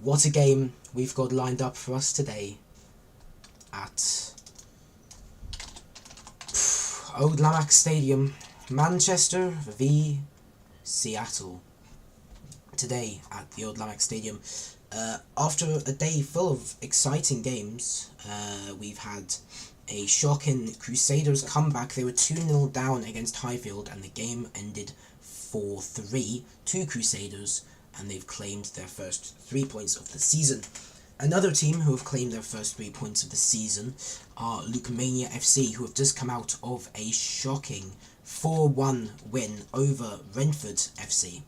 what a game we've got lined up for us today at Old Lamax Stadium. Manchester v Seattle today at the Old Lamax Stadium. After a day full of exciting games, we've had a shocking Crusaders comeback. They were 2-0 down against Highfield and the game ended 4-3 to Crusaders, and they've claimed their first 3 points of the season. Another team who have claimed their first 3 points of the season are Lucamania FC, who have just come out of a shocking 4-1 win over Renford FC.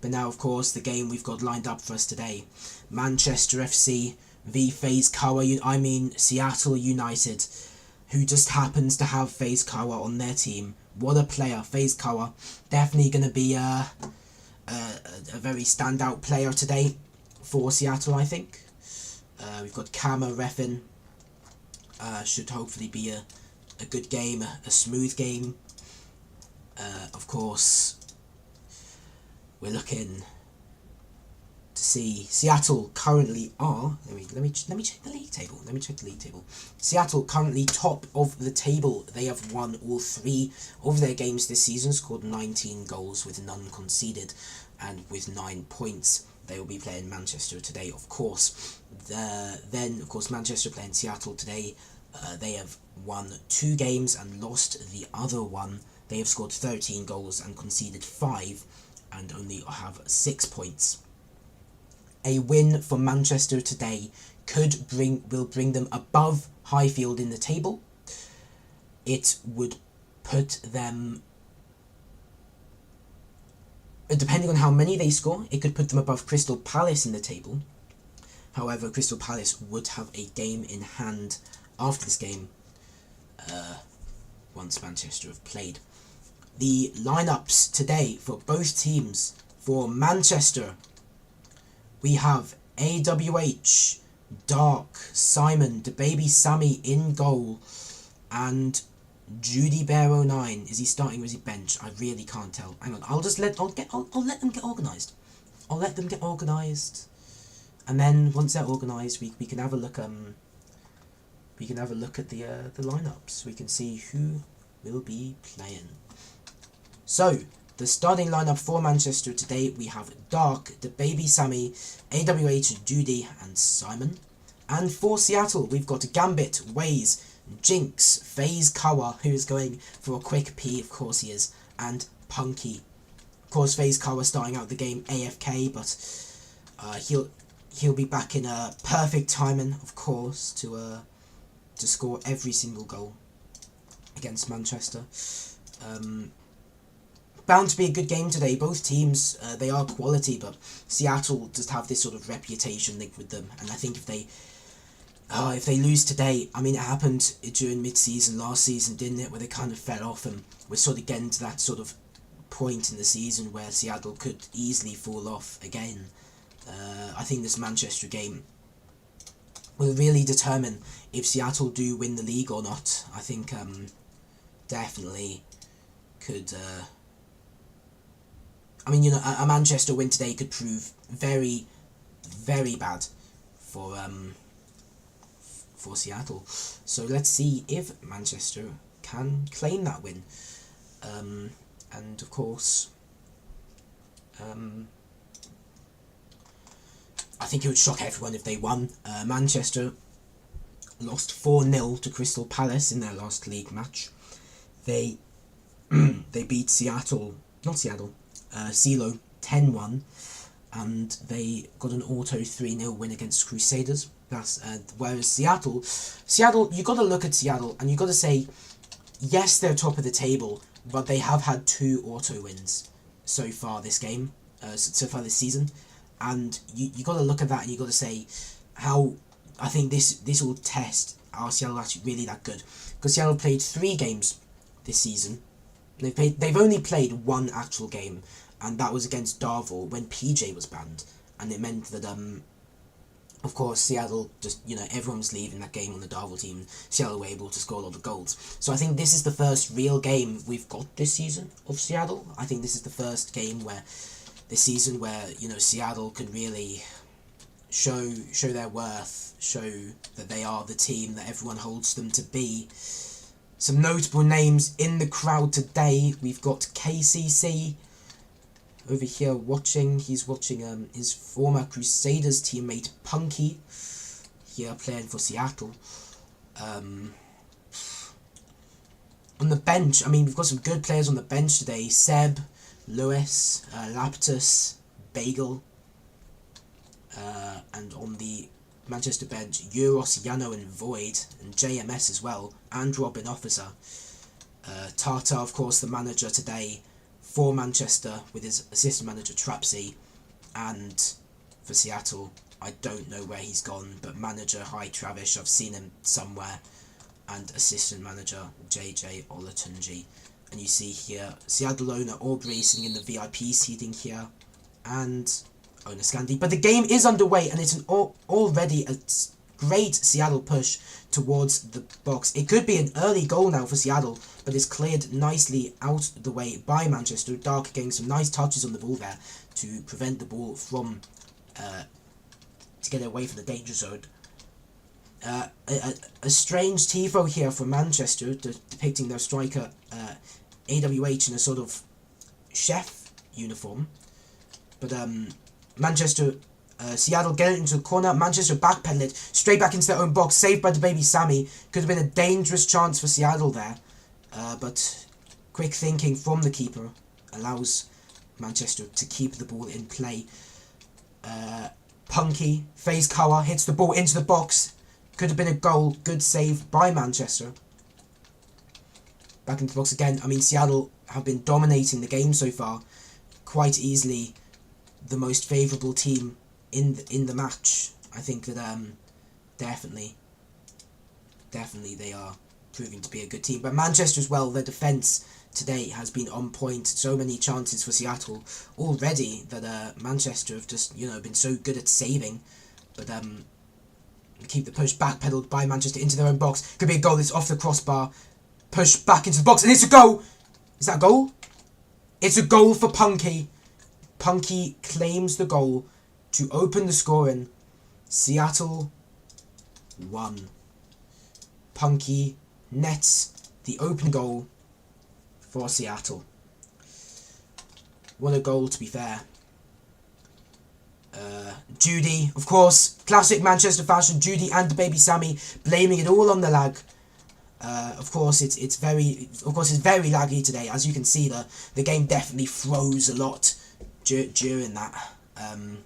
But now, of course, the game we've got lined up for us today, Manchester FC v Seattle United, who just happens to have FaZe Kawa on their team. What a player. FaZe Kawa, definitely going to be a very standout player today for Seattle, I think. We've got Kama Refin. Should hopefully be a good game, a smooth game. Of course, we're looking to see Seattle currently are. Let me check the league table. Seattle currently top of the table. They have won all 3 of their games this season, scored 19 goals with none conceded, and with 9 points. They will be playing Manchester today, of course. Then, of course, Manchester playing Seattle today. They have won 2 games and lost the other one. They have scored 13 goals and conceded 5, and only have 6 points. A win for Manchester today will bring them above Highfield in the table. It would put them, depending on how many they score, it could put them above Crystal Palace in the table. However, Crystal Palace would have a game in hand after this game, once Manchester have played. The lineups today for both teams. For Manchester, we have AWH, Dark, Simon, DaBaby Sammy in goal, and Judy Bear 09. Is he starting or is he bench? I really can't tell. Hang on, I'll let them get organised. I'll let them get organised, and then once they're organised, we can have a look. We can have a look at the lineups. We can see who will be playing. So the starting lineup for Manchester today, we have Dark, DaBaby Sammy, AWH, Judy, and Simon. And for Seattle, we've got Gambit, Waze, Jinx, FaZe Kawa, who is going for a quick pee, of course he is, and Punky. Of course, FaZe Kawa starting out the game AFK, but he'll be back in a perfect timing, of course, to score every single goal against Manchester. Bound to be a good game today. Both teams, they are quality, but Seattle just have this sort of reputation linked with them, and I think if they lose today, I mean, it happened during mid-season last season, didn't it, where they kind of fell off, and we're sort of getting to that sort of point in the season where Seattle could easily fall off again. I think this Manchester game will really determine if Seattle do win the league or not. I think definitely could. I mean, you know, a Manchester win today could prove very, very bad for Seattle. So let's see if Manchester can claim that win. And of course, I think it would shock everyone if they won. Manchester lost 4-0 to Crystal Palace in their last league match. They beat Seattle, CeeLo 10-1, and they got an auto 3-0 win against Crusaders. That's whereas Seattle, you got to look at Seattle and you got to say, yes, they're top of the table, but they have had 2 auto wins so far this game, so far this season, and you got to look at that and you got to say how I think this will test are Seattle actually really that good, because Seattle played 3 games this season. They've only played 1 actual game, and that was against Darvel when PJ was banned, and it meant that of course Seattle just, you know, everyone was leaving that game on the Darvel team. Seattle were able to score a lot of goals. So I think this is the first real game we've got this season of Seattle. I think this is the first game where this season where, you know, Seattle can really show their worth, show that they are the team that everyone holds them to be. Some notable names in the crowd today. We've got KCC over here watching. He's watching his former Crusaders teammate Punky here playing for Seattle. On the bench, I mean, we've got some good players on the bench today. Seb, Lewis, Laptus, Bagel, and on the Manchester bench, Euros, Yano and Void, and JMS as well, and Robin Officer. Tata, of course, the manager today for Manchester with his assistant manager Trapsy, and for Seattle, I don't know where he's gone, but manager Hi Travish, I've seen him somewhere, and assistant manager JJ Olatunji. And you see here, Seattle owner Aubrey sitting in the VIP seating here, and owner Scandi. But the game is underway, and it's already a great Seattle push towards the box. It could be an early goal now for Seattle, but it's cleared nicely out the way by Manchester. Dark getting some nice touches on the ball there to prevent the ball from, to get away from the danger zone. A strange tifo here for Manchester, depicting their striker AWH in a sort of chef uniform. But Manchester, Seattle get it into the corner. Manchester backpedal it straight back into their own box, saved by the baby Sammy. Could have been a dangerous chance for Seattle there, but quick thinking from the keeper allows Manchester to keep the ball in play. Punky, FaZe Kawa hits the ball into the box. Could have been a goal. Good save by Manchester. Back into the box again. I mean, Seattle have been dominating the game so far. Quite easily the most favourable team in the match. I think that definitely they are proving to be a good team. But Manchester as well, their defence today has been on point. So many chances for Seattle already that Manchester have just, you know, been so good at saving. But keep the push backpedaled by Manchester into their own box. Could be a goal. It's off the crossbar. Push back into the box, and it's a goal. Is that a goal? It's a goal for Punky. Punky claims the goal to open the scoring. Seattle 1. Punky nets the open goal for Seattle. What a goal, to be fair. Judy, of course, classic Manchester fashion. Judy and the baby Sammy blaming it all on the lag. Of course, it's very laggy today. As you can see, the game definitely froze a lot during that. Of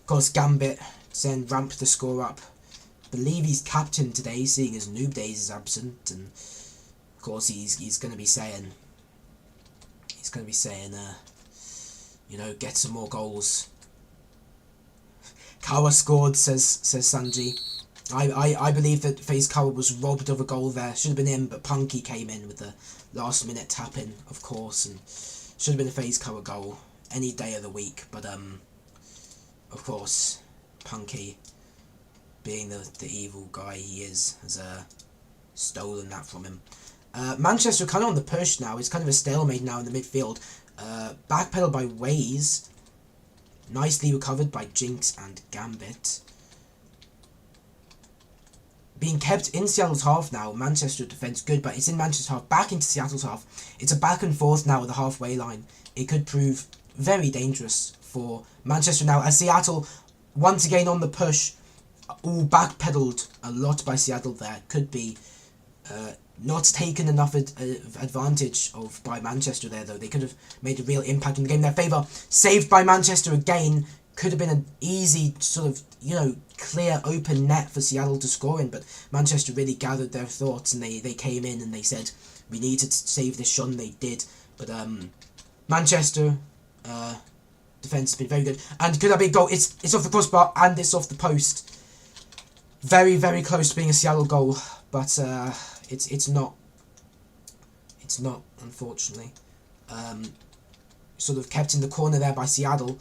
course, Gambit then ramped the score up. Believe he's captain today, seeing as Noob Days is absent, and of course he's going to be saying you know, get some more goals. Kawa scored, says Sanji. I believe that FaZe Kawa was robbed of a goal there. Should have been him, but Punky came in with the last minute tap in, of course, and should have been a FaZe Kawa goal any day of the week. But of course, Punky, being the evil guy he is, has stolen that from him. Manchester kind of on the push now. It's kind of a stalemate now in the midfield. Backpedal by Waze. Nicely recovered by Jinx and Gambit. Being kept in Seattle's half now. Manchester defence good, but it's in Manchester's half. Back into Seattle's half. It's a back and forth now at the halfway line. It could prove very dangerous for Manchester now, as Seattle once again on the push. All backpedaled a lot by Seattle there. Could be not taken enough advantage of by Manchester there, though. They could have made a real impact in the game in their favour. Saved by Manchester again. Could have been an easy sort of, you know, clear open net for Seattle to score in, but Manchester really gathered their thoughts, and they came in and they said, we need to save this shot, and they did. But Manchester defence has been very good, and could that be a goal? It's off the crossbar and it's off the post. Very, very close to being a Seattle goal, but it's not. It's not, unfortunately. Sort of kept in the corner there by Seattle.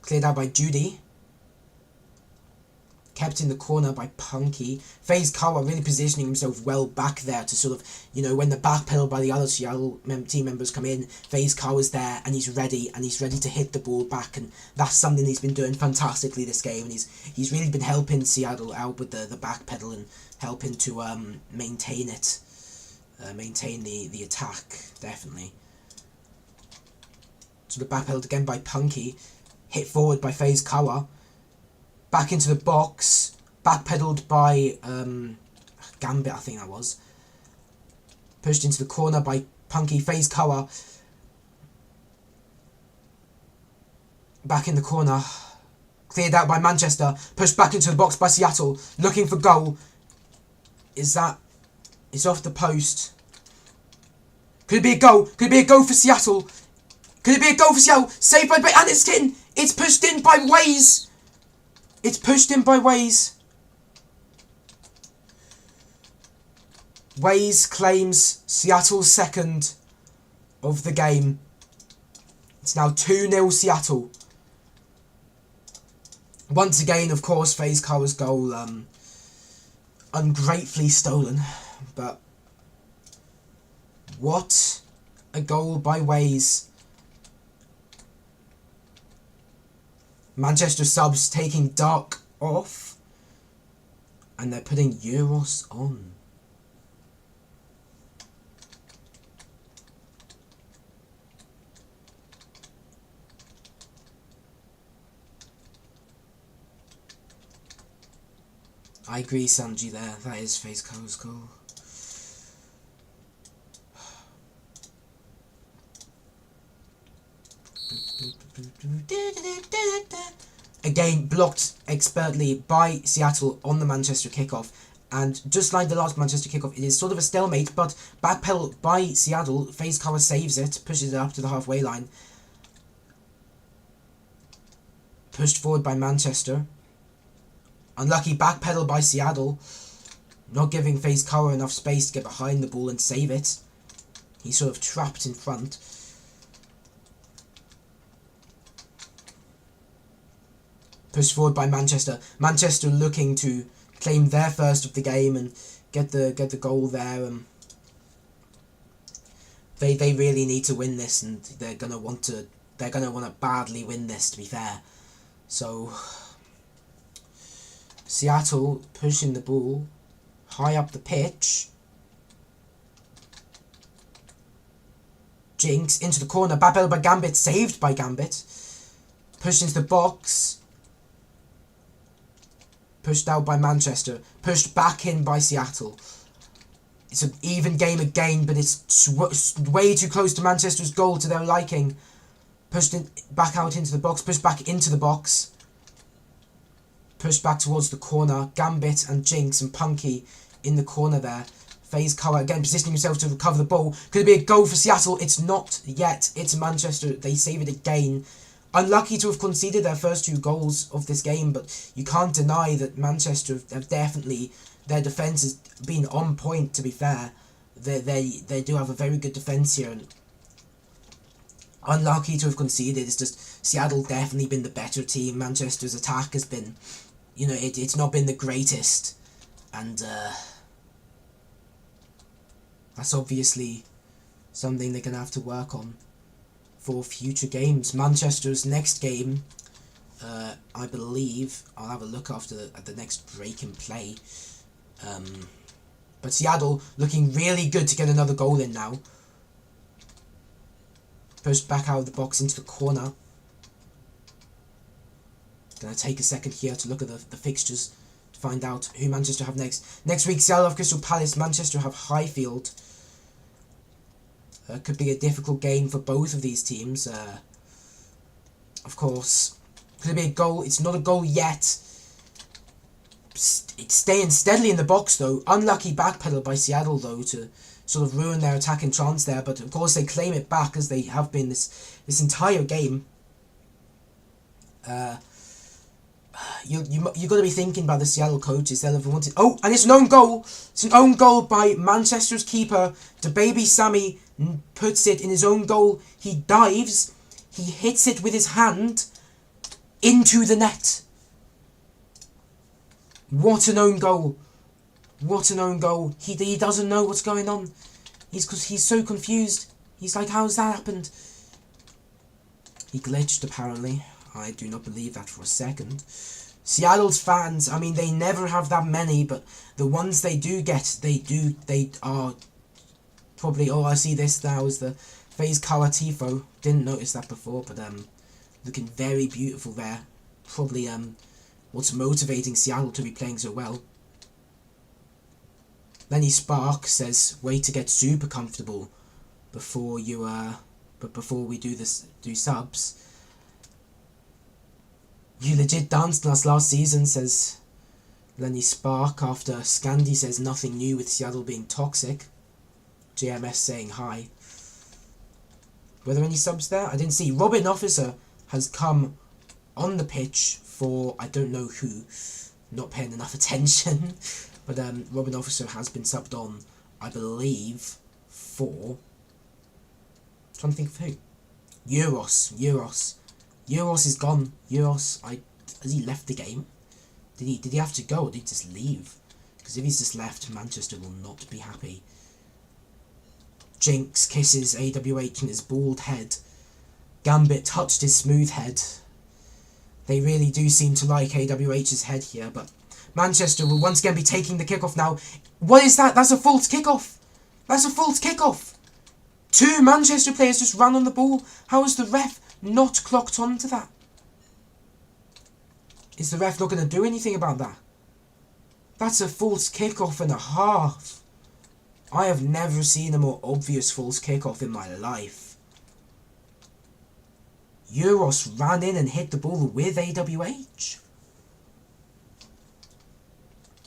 Cleared out by Judy. kept in the corner by Punky. FaZe Kara really positioning himself well back there to sort of, you know, when the backpedal by the other Seattle team members come in, FaZe Kara's there and he's ready to hit the ball back, and that's something he's been doing fantastically this game, and he's really been helping Seattle out with the backpedal and helping to maintain it, maintain the attack, definitely. So the backpedaled again by Punky, hit forward by FaZe Kara, back into the box, backpedaled by Gambit, I think that was. Pushed into the corner by Punky. FaZe Kara back in the corner, cleared out by Manchester, pushed back into the box by Seattle, looking for goal. It's off the post. Could it be a goal? Could it be a goal for Seattle? Could it be a goal for Seattle? Saved by and it's in! It's pushed in by Waze! It's pushed in by Waze. Waze claims Seattle's second of the game. It's now 2-0 Seattle. Once again, of course, FaZe Kara's goal ungratefully stolen. But what a goal by Waze. Manchester subs taking Dark off, and they're putting Euros on. I agree, Sanji, there. That is FaZe Kara's goal. Again, blocked expertly by Seattle on the Manchester kickoff. And just like the last Manchester kickoff, it is sort of a stalemate, but backpedal by Seattle. FaZe Kara saves it, pushes it up to the halfway line. Pushed forward by Manchester. Unlucky backpedal by Seattle. Not giving FaZe Kara enough space to get behind the ball and save it. He's sort of trapped in front. Pushed forward by Manchester. Manchester looking to claim their first of the game and get the goal there. They really need to win this, and they're gonna want to badly win this, to be fair. So Seattle pushing the ball high up the pitch. Jinx into the corner. Backpedal by Gambit. Saved by Gambit. Pushed into the box. Pushed out by Manchester. Pushed back in by Seattle. It's an even game again, but it's way too close to Manchester's goal to their liking. Pushed back out into the box. Pushed back into the box. Pushed back towards the corner. Gambit and Jinx and Punky in the corner there. FaZe Kara again positioning himself to recover the ball. Could it be a goal for Seattle? It's not yet. It's Manchester. They save it again. Unlucky to have conceded their first 2 goals of this game, but you can't deny that Manchester have definitely, their defence has been on point, to be fair. They do have a very good defence here, and unlucky to have conceded. It's just Seattle definitely been the better team. Manchester's attack has been, you know, it's not been the greatest, and that's obviously something they're going to have to work on for future games. Manchester's next game, I believe, I'll have a look after at the next break in play. But Seattle looking really good to get another goal in now. Pushed back out of the box into the corner. Gonna take a second here to look at the fixtures to find out who Manchester have next. Next week, Seattle have Crystal Palace. Manchester have Highfield. Could be a difficult game for both of these teams. Of course, could it be a goal? It's not a goal yet. It's staying steadily in the box though. Unlucky backpedal by Seattle though to sort of ruin their attacking chance there. But of course they claim it back as they have been this entire game. You got to be thinking about the Seattle coaches. They'll have wanted. Oh, and it's an own goal. It's an own goal by Manchester's keeper. The baby Sammy puts it in his own goal. He dives. He hits it with his hand into the net. What an own goal. What an own goal. He doesn't know what's going on. He's so confused. He's like, how's that happened? He glitched, apparently. I do not believe that for a second. Seattle's fans, I mean, they never have that many, but the ones they do get, they are probably, oh, I see this now is the FaZe Kawa Tifo. Didn't notice that before, but looking very beautiful there. Probably what's motivating Seattle to be playing so well. Lenny Spark says, way to get super comfortable before you before we do subs. You legit danced us last season, says Lenny Spark, after Scandi says nothing new with Seattle being toxic. JMS saying hi. Were there any subs there? I didn't see. Robin Officer has come on the pitch for I don't know who. Not paying enough attention. But Robin Officer has been subbed on, I believe, for... I'm trying to think of who. Euros is gone. Has he left the game? Did he have to go, or did he just leave? Because if he's just left, Manchester will not be happy. Jinx kisses AWH in his bald head. Gambit touched his smooth head. They really do seem to like AWH's head here, but Manchester will once again be taking the kickoff now. What is that? That's a false kickoff. That's a false kickoff. 2 Manchester players just ran on the ball. How is the ref not clocked onto that? Is the ref not going to do anything about that? That's a false kickoff and a half. I have never seen a more obvious false kickoff in my life. Euros ran in and hit the ball with AWH.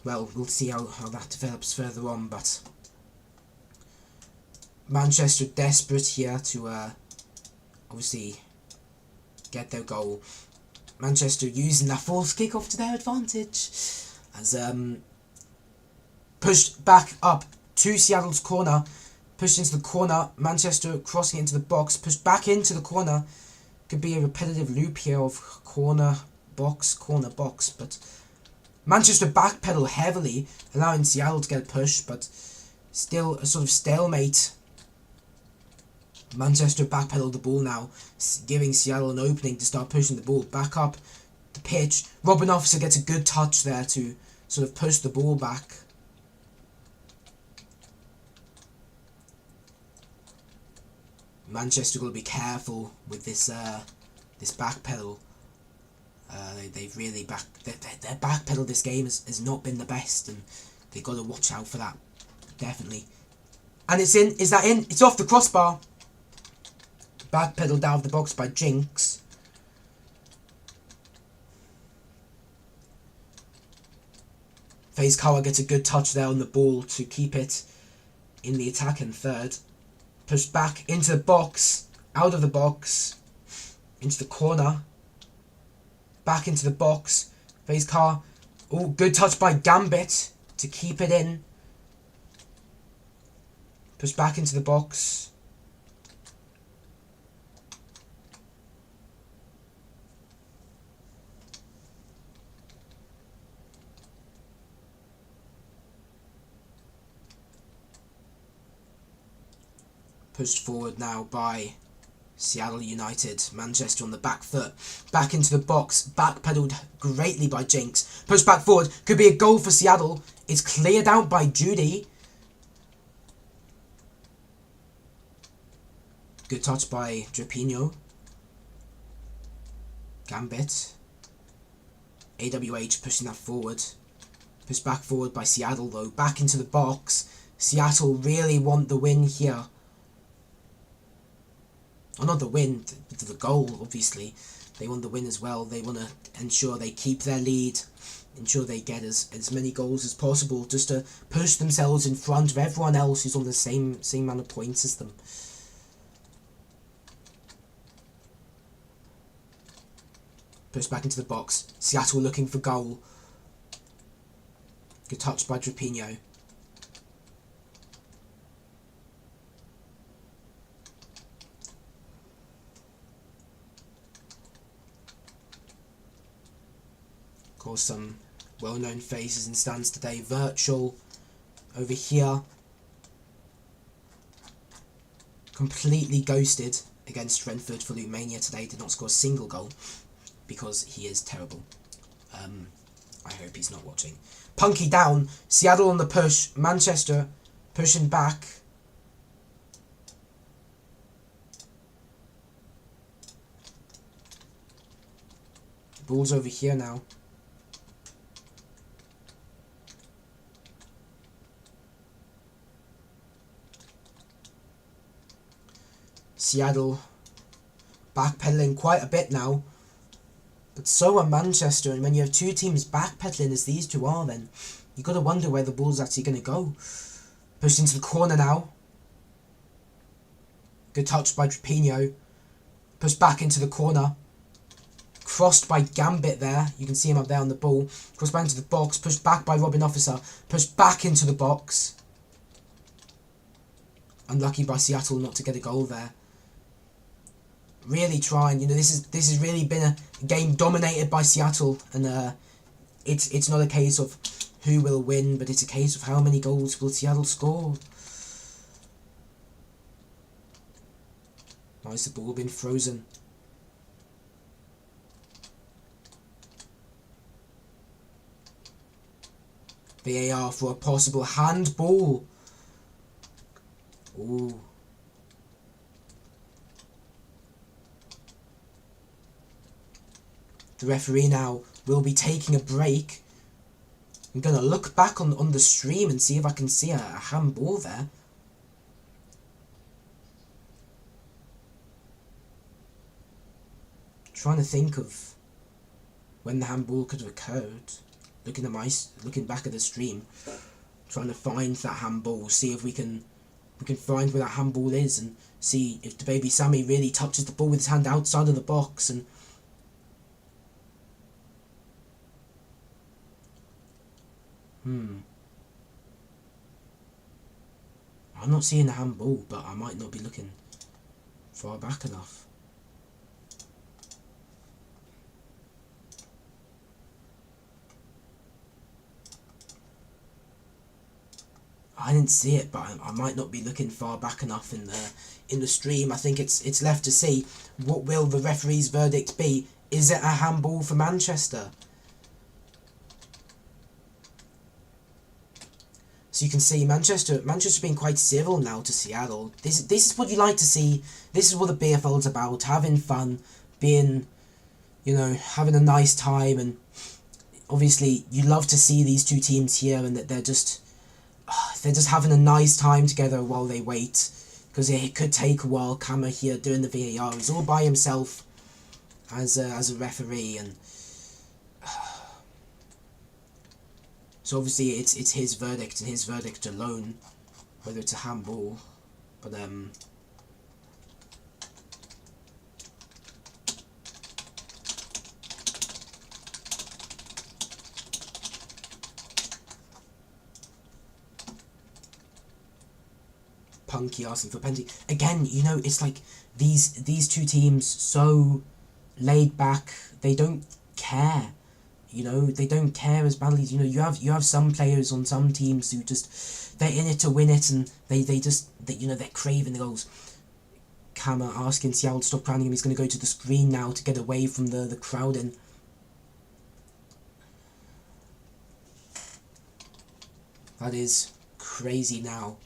Well, we'll see how that develops further on, but Manchester desperate here to obviously get their goal. Manchester using that false kickoff to their advantage as pushed back up to Seattle's corner, pushed into the corner. Manchester crossing into the box, pushed back into the corner. Could be a repetitive loop here of corner box, but Manchester backpedal heavily, allowing Seattle to get a push, but still a sort of stalemate. Manchester backpedal the ball now, giving Seattle an opening to start pushing the ball back up the pitch. Robin Officer gets a good touch there to sort of push the ball back. Manchester will be careful with this backpedal. They've really their backpedal this game has not been the best, and they've got to watch out for that, definitely. And it's in. Is that in? It's off the crossbar. Backpedaled out of the box by Jinx. FaZe Kawa gets a good touch there on the ball to keep it in the attacking third. Pushed back into the box, out of the box, into the corner. Back into the box. FaZe Kawa. Oh, good touch by Gambit to keep it in. Pushed back into the box. Pushed forward now by Seattle United. Manchester on the back foot. Back into the box. Backpedaled greatly by Jinx. Pushed back forward. Could be a goal for Seattle. It's cleared out by Judy. Good touch by Drapino. Gambit. AWH pushing that forward. Pushed back forward by Seattle though. Back into the box. Seattle really want the win here. Or not the win, the goal, obviously. They want the win as well. They want to ensure they keep their lead, ensure they get as many goals as possible, just to push themselves in front of everyone else who's on the same amount of points as them. Push back into the box. Seattle looking for goal. Good touch by Drapino. Of course, some well-known faces in stands today. Virtual over here, completely ghosted against Brentford for Lumania today. Did not score a single goal because he is terrible. I hope he's not watching. Punky down. Seattle on the push. Manchester pushing back. The ball's over here now. Seattle backpedaling quite a bit now. But so are Manchester, and when you have two teams backpedaling as these two are, then you've got to wonder where the ball's actually going to go. Pushed into the corner now. Good touch by Trapinho. Pushed back into the corner. Crossed by Gambit there. You can see him up there on the ball. Crossed back into the box. Pushed back by Robin Officer. Pushed back into the box. Unlucky by Seattle not to get a goal there. Really trying, this has really been a game dominated by Seattle, and it's not a case of who will win, but it's a case of how many goals will Seattle score. Why has the ball been frozen? VAR for a possible handball. Ooh. The referee now will be taking a break. I'm going to look back on the stream and see if I can see a handball there. Trying to think of when the handball could have occurred. Looking back at the stream, trying to find that handball, see if we can find where that handball is, and see if the baby Sammy really touches the ball with his hand outside of the box. And I'm not seeing the handball, but I might not be looking far back enough. I didn't see it, but I might not be looking far back enough in the stream. I think it's left to see. What will the referee's verdict be? Is it a handball for Manchester? So you can see Manchester being quite civil now to Seattle. This is what you like to see. This is what the BFL's about: having fun, being, having a nice time, and obviously you love to see these two teams here, and that they're just having a nice time together while they wait, because it could take a while. Kama here doing the VAR, he's all by himself as a referee, and so obviously it's his verdict and his verdict alone, whether it's a handball. But Punky asking for penalty again. It's like these two teams so laid back. They don't care. They don't care as badly. You have some players on some teams who just, they're in it to win it, and they're craving the goals. Kama asking Ciaran to stop crowding him. He's going to go to the screen now to get away from the crowding. That is crazy now.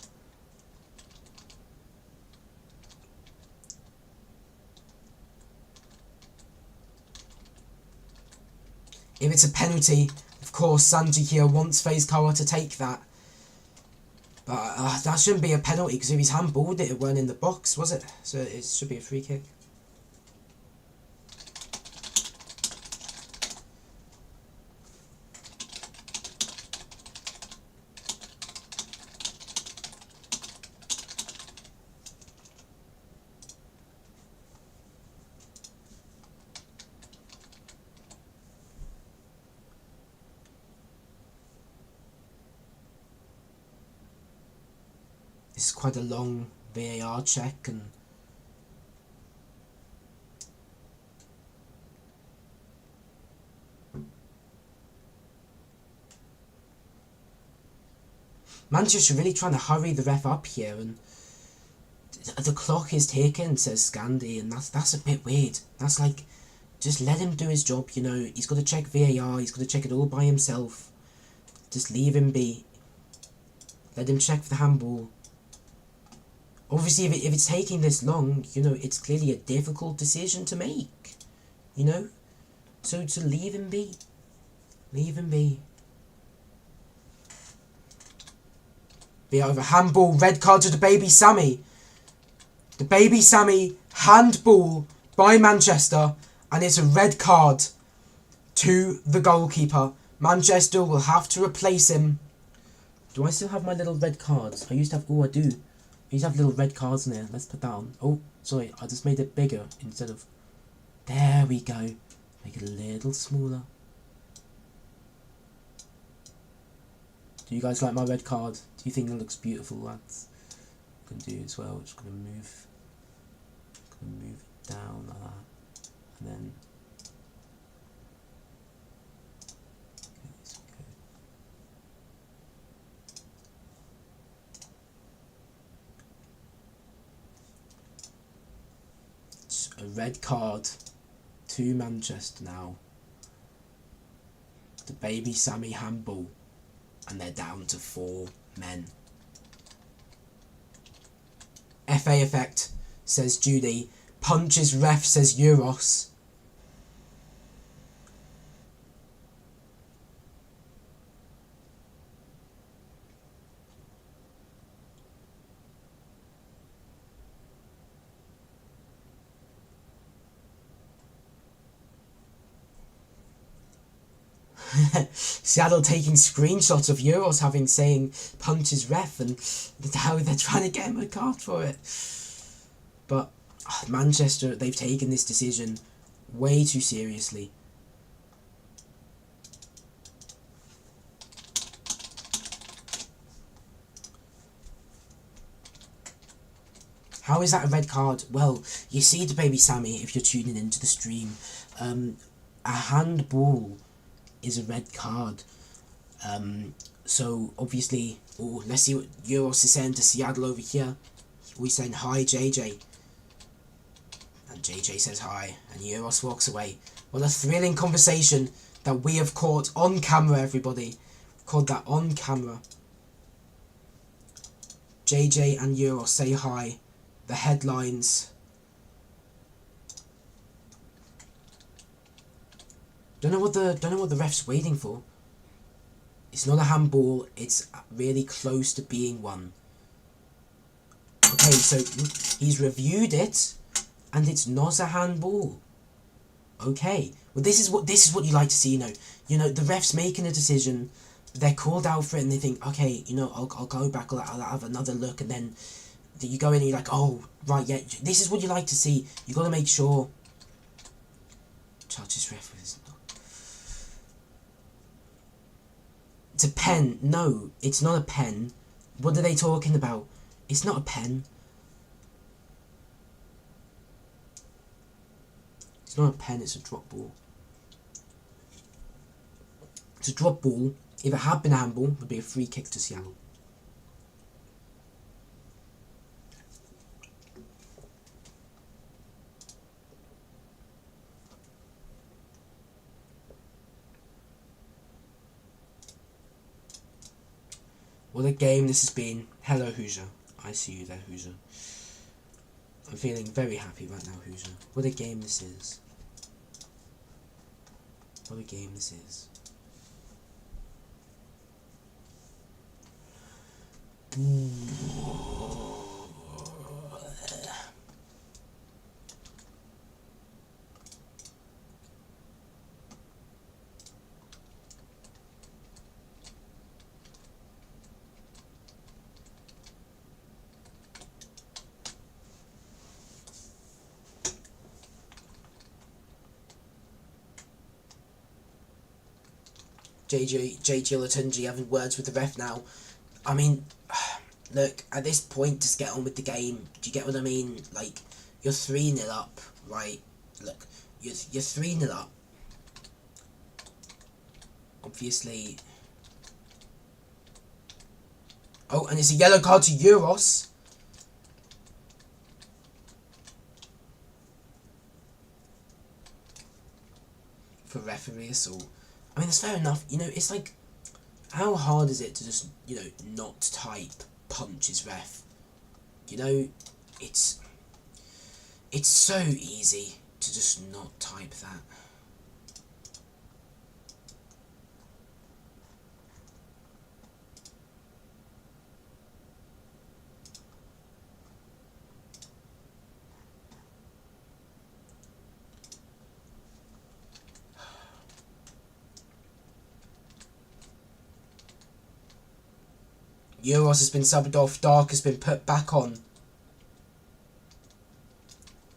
If it's a penalty, of course, Sanji here wants FaZe Kara to take that. But that shouldn't be a penalty, because if he's handballed it, it weren't in the box, was it? So it should be a free kick. This is quite a long VAR check, and Manchester really trying to hurry the ref up here, and the clock is ticking, says Scandi, and that's a bit weird. That's like, just let him do his job, you know. He's got to check VAR, he's got to check it all by himself. Just leave him be. Let him check for the handball. Obviously, if it's taking this long, you know, it's clearly a difficult decision to make, you know. So to leave him be. Leave him be. Be over handball, red card to the baby Sammy. The baby Sammy, handball by Manchester, and it's a red card to the goalkeeper. Manchester will have to replace him. Do I still have my little red cards? I used to have, oh I do. I used to have little red cards in there. Let's put that on. Oh, sorry, I just made it bigger instead of, there we go. Make it a little smaller. Do you guys like my red card? Do you think it looks beautiful, lads? I'm going to do as well. Just going to move it down like that, and then it's a red card to Manchester now. The baby Sammy handball, and they're down to 4 men. FA effect, says Judy. Punches ref, says Euros. Seattle taking screenshots of Euros having saying punches ref, and how they're trying to get him a card for it. But Manchester, they've taken this decision way too seriously. How is that a red card? Well, you see the baby Sammy, if you're tuning into the stream, a handball is a red card. So obviously, oh, let's see what Euros is saying to Seattle over here. We're saying hi JJ, and JJ says hi, and Euros walks away. What a thrilling conversation that we have caught on camera, everybody. We've caught that on camera. JJ and Euros say hi. The headlines. Don't know what the ref's waiting for. It's not a handball, it's really close to being one. Okay, so he's reviewed it, and it's not a handball. Okay, well this is what you like to see, you know the ref's making a decision, they're called out for it, and they think, okay, you know, I'll go back, I'll have another look, and then you go in and you're like, oh right, yeah, this is what you like to see. You got to make sure. Touches referees. It's a pen. No, it's not a pen. What are they talking about? It's not a pen. It's not a pen, it's a drop ball. It's a drop ball. If it had been a handball, it would be a free kick to Ciaran. What a game this has been. Hello, Hoosier. I see you there, Hoosier. I'm feeling very happy right now, Hoosier. What a game this is. What a game this is. JJ Latunji having words with the ref now. I mean, look, at this point, just get on with the game. Do you get what I mean? Like, you're 3-0 up, right? Look, you're 3-0 up. Obviously, Oh, and it's a yellow card to Euros. For referee assault. I mean, that's fair enough. You know, it's like, how hard is it to just, you know, not type punch is ref? You know, it's so easy to just not type that. Euros has been subbed off, Dark has been put back on.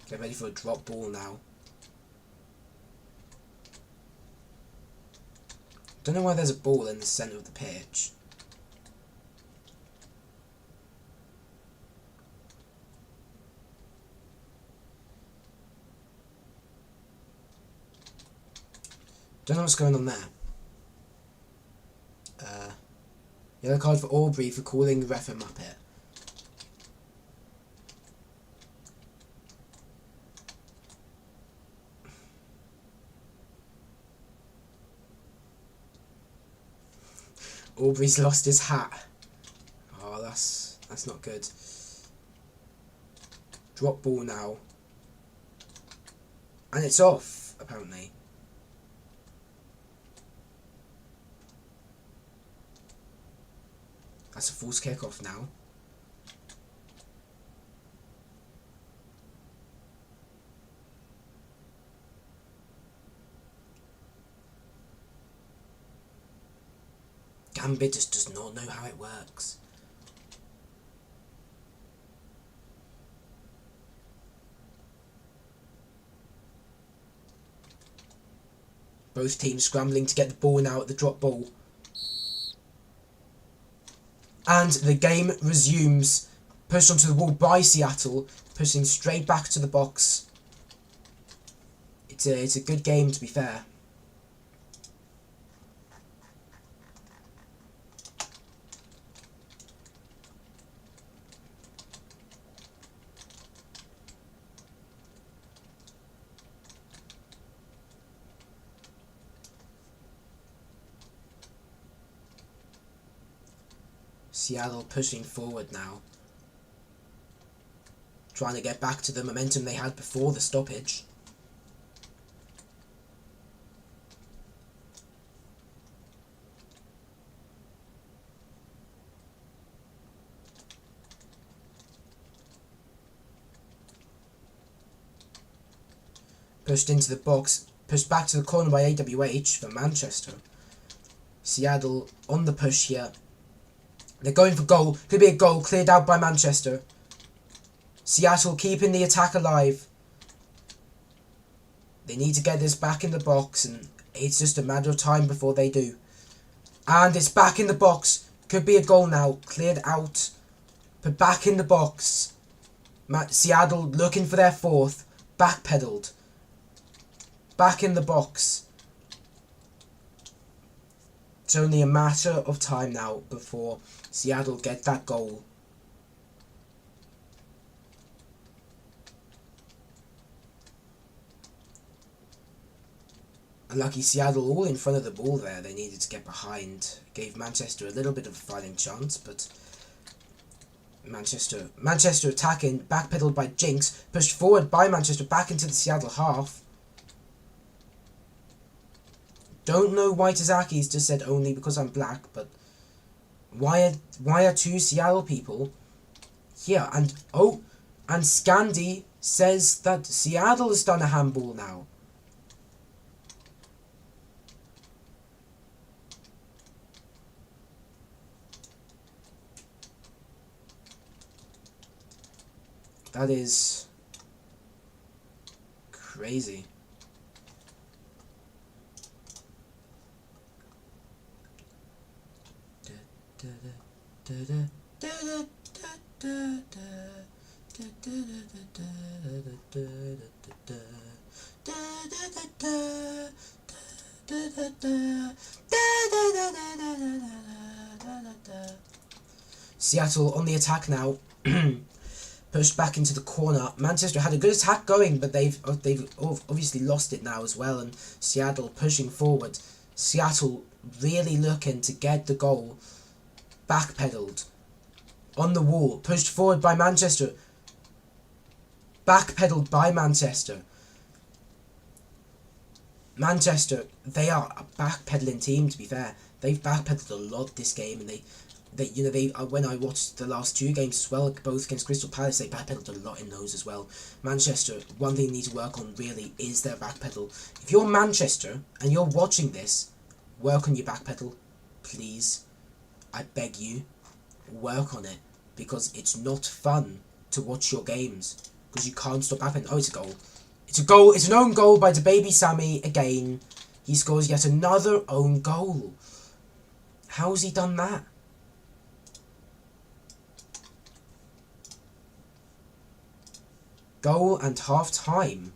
Get ready for a drop ball now. Don't know why there's a ball in the centre of the pitch. Don't know what's going on there. Yellow card for Aubrey for calling the ref a muppet. Aubrey's lost his hat. Oh, that's not good. Drop ball now. And it's off, apparently. That's a false kick-off now. Gambit just does not know how it works. Both teams scrambling to get the ball now at the drop ball. And the game resumes. Pushed onto the wall by Seattle, pushing straight back to the box. It's a good game, to be fair. Seattle pushing forward now. Trying to get back to the momentum they had before the stoppage. Pushed into the box. Pushed back to the corner by AWH for Manchester. Seattle on the push here. They're going for goal. Could be a goal cleared out by Manchester. Seattle keeping the attack alive. They need to get this back in the box, and it's just a matter of time before they do. And it's back in the box. Could be a goal now. Cleared out. But back in the box. Seattle looking for their fourth. Backpedaled. Back in the box. It's only a matter of time now before Seattle get that goal. Unlucky Seattle all in front of the ball there. They needed to get behind. Gave Manchester a little bit of a fighting chance, but Manchester attacking, backpedaled by Jinx, pushed forward by Manchester back into the Seattle half. Don't know why Tazaki's just said only because I'm black, but why are two Seattle people here? And and Scandi says that Seattle has done a handball now. That is crazy. Seattle on the attack now. Pushed back into the corner. Manchester had a good attack going, but they've obviously lost it now as well. And Seattle pushing forward. Seattle really looking to get the goal. Backpedaled. On the wall. Pushed forward by Manchester. Backpedaled by Manchester. Manchester, they are a backpedaling team, to be fair. They've backpedaled a lot this game, and they when I watched the last two games as well, both against Crystal Palace, they backpedaled a lot in those as well. Manchester, one thing they need to work on really is their backpedal. If you're Manchester and you're watching this, work on your backpedal, please. I beg you, work on it, because it's not fun to watch your games because you can't stop backpedaling. Oh, it's a goal. It's a goal. It's an own goal by the baby Sammy again. He scores yet another own goal. How has he done that? Goal and half time.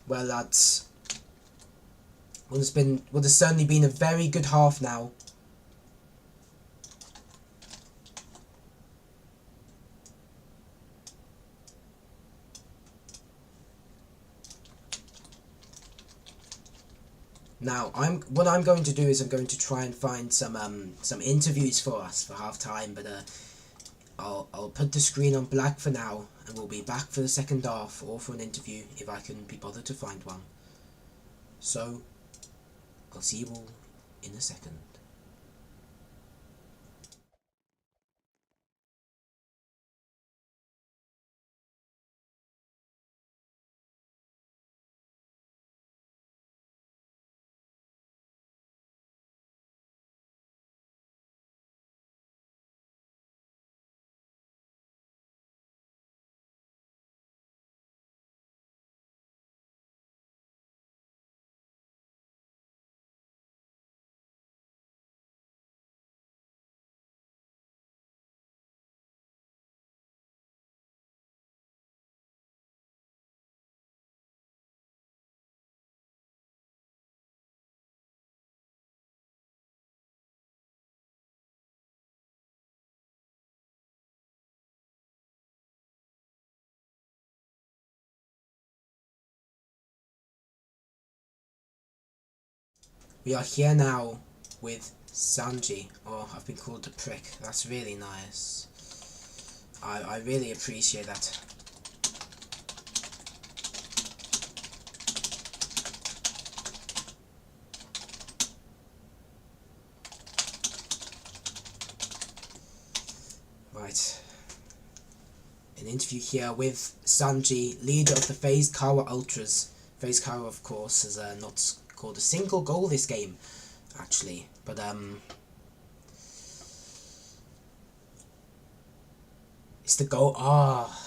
Well, lads, what has certainly been a very good half now. Now, what I'm going to do is I'm going to try and find some interviews for us for half time, but I'll put the screen on black for now, and we'll be back for the second half or for an interview if I can be bothered to find one. So, I'll see you all in a second. We are here now with Sanji. Oh, I've been called the prick. That's really nice. I really appreciate that. Right. An interview here with Sanji, leader of the FaZe Kawa Ultras. FaZe Kawa, of course, has not scored a single goal this game, actually. But, it's the goal. Ah.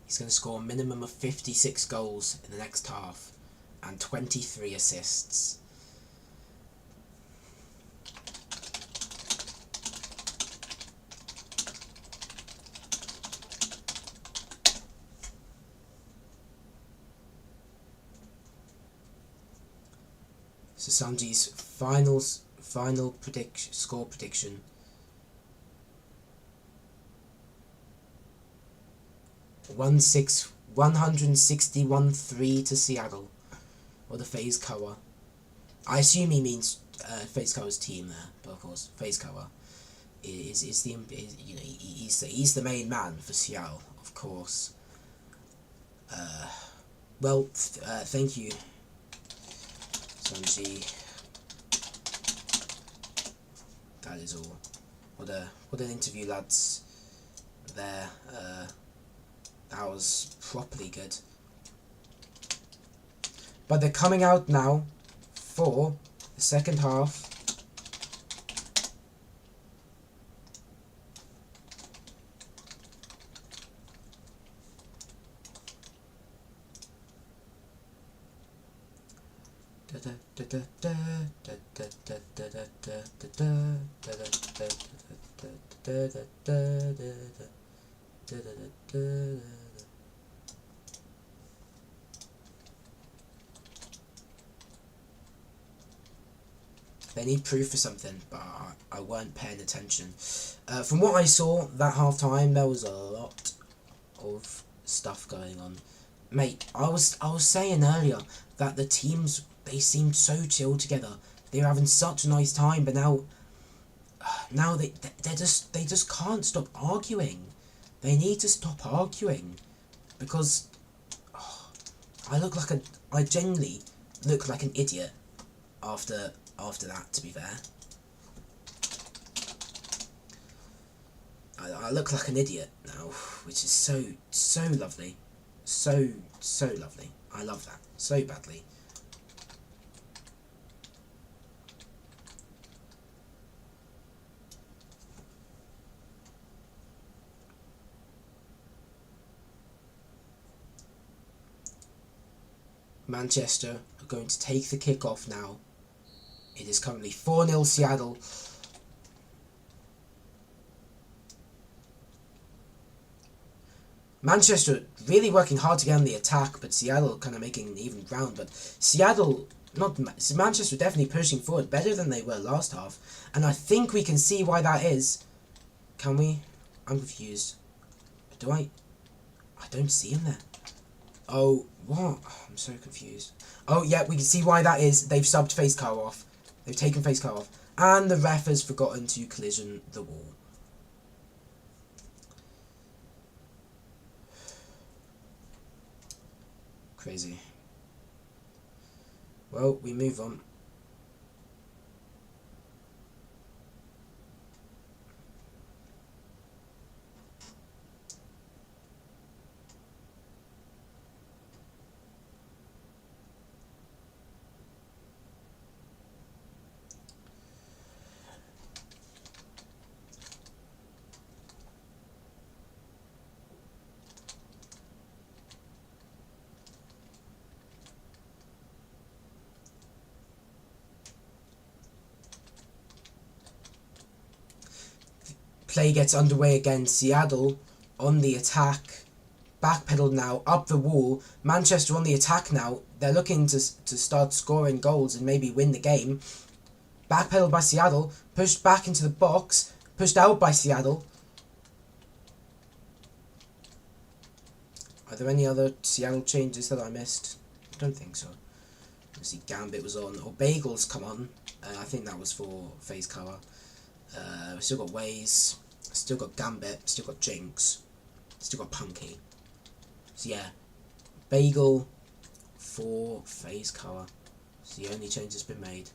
He's going to score a minimum of 56 goals in the next half and 23 assists. So Sanji's final score prediction. 161-3 to Seattle. Or the FaZe Koa. I assume he means FaZe Koa's team there, but of course FaZe Koa is the he's the main man for Seattle, of course. Well, thank you, Sanji. That is all. What an interview, lads. There, that was properly good. But they're coming out now for the second half. They need proof for something, but I weren't paying attention. From what I saw that half time, there was a lot of stuff going on. Mate, I was saying earlier that the teams, they seemed so chill together. They were having such a nice time, but now they just can't stop arguing. They need to stop arguing, because I genuinely look like an idiot after that, to be fair. I look like an idiot now, which is so lovely. So lovely. I love that so badly. Manchester are going to take the kick-off now. It is currently 4-0 Seattle. Manchester really working hard to get on the attack, but Seattle kind of making even ground. But Manchester definitely pushing forward better than they were last half. And I think we can see why that is. Can we? I'm confused. I don't see him there. Oh, what? I'm so confused. Oh, yeah, we can see why that is. They've subbed FaZe Koa off. They've taken FaZe Koa off. And the ref has forgotten to collision the wall. Crazy. Well, we move on. Play gets underway again. Seattle on the attack. Backpedaled now, up the wall. Manchester on the attack now. They're looking to start scoring goals and maybe win the game. Backpedaled by Seattle. Pushed back into the box. Pushed out by Seattle. Are there any other Seattle changes that I missed? I don't think so. Obviously Gambit was on. Or Bagel's come on. I think that was for FaZe Koa. We've still got Waze. Still got Gambit. Still got Jinx. Still got Punky. So yeah. Bagel for FaZe Koa. It's the only change that's been made.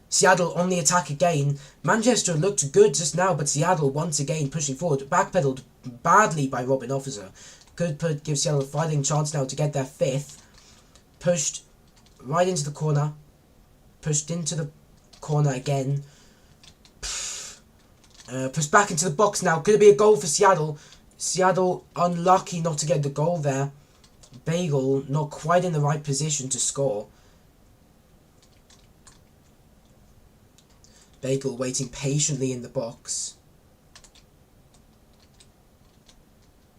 Seattle on the attack again. Manchester looked good just now, but Seattle once again pushing forward. Backpedaled badly by Robin Officer. Could give Seattle a fighting chance now to get their fifth. Pushed right into the corner. Pushed into the corner again. Pushed back into the box now. Could it be a goal for Seattle? Seattle unlucky not to get the goal there. Bagel not quite in the right position to score. Bagel waiting patiently in the box.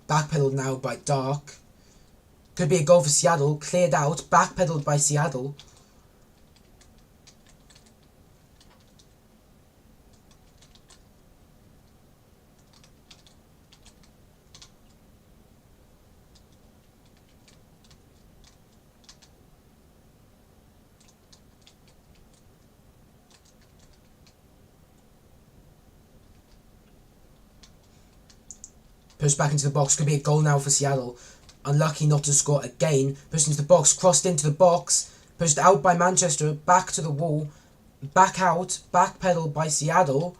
Backpedaled now by Dark. Could be a goal for Seattle. Cleared out. Backpedaled by Seattle. Pushed back into the box. Could be a goal now for Seattle. Unlucky not to score again. Pushed into the box. Crossed into the box. Pushed out by Manchester. Back to the wall. Back out. Backpedal by Seattle.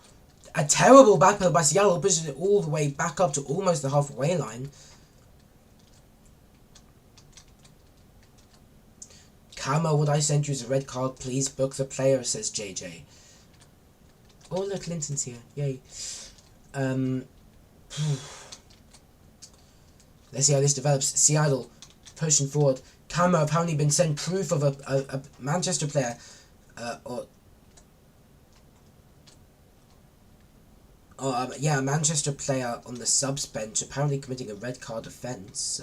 A terrible backpedal by Seattle. Pushes it all the way back up to almost the halfway line. Camo, what I sent you is a red card. Please book the player, says JJ. Oh, look, Linton's here. Yay. Let's see how this develops. Seattle pushing forward. Camo apparently been sent proof of a Manchester player. Yeah, a Manchester player on the subs bench apparently committing a red card offence.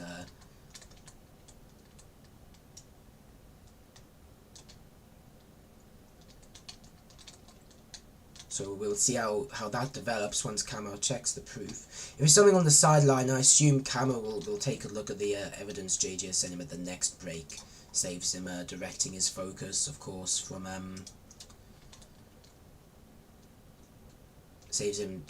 So we'll see how that develops once Camo checks the proof. If it's something on the sideline, I assume Camo will take a look at the evidence JJ sent him at the next break. Saves him directing his focus, of course, from... Saves him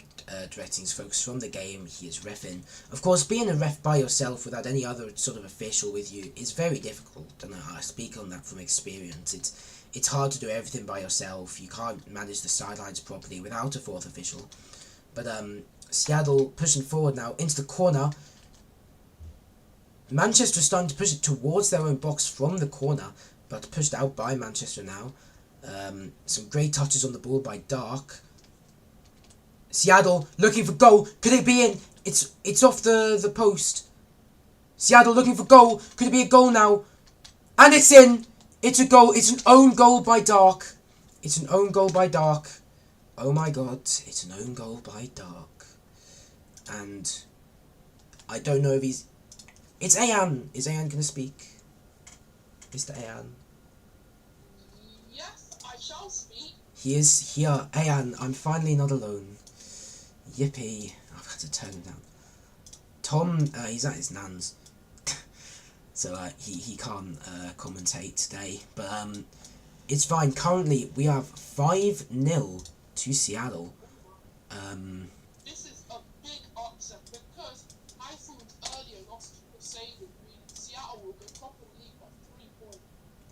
directing his focus from the game he is reffing. Of course, being a ref by yourself without any other sort of official with you is very difficult, and I speak on that from experience. It's hard to do everything by yourself. You can't manage the sidelines properly without a fourth official. But Seattle pushing forward now into the corner. Manchester starting to push it towards their own box from the corner, but pushed out by Manchester now. Some great touches on the ball by Dark. Seattle looking for goal. Could it be in? It's off the post. Seattle looking for goal. Could it be a goal now? And it's in. It's a goal. It's an own goal by Dark. It's an own goal by Dark. Oh my god. It's an own goal by Dark. And I don't know if he's... It's Ayan. Is Ayan going to speak? Mr. Ayan. Yes, I shall speak. He is here. Ayan, I'm finally not alone. Yippee. I've had to turn him down. Tom, he's at his nan's. So he can't commentate today. But it's fine. Currently, we have 5-0 to Seattle. This is a big upset because I thought earlier lost to Crusaders, Seattle will go top of the league by 3 points.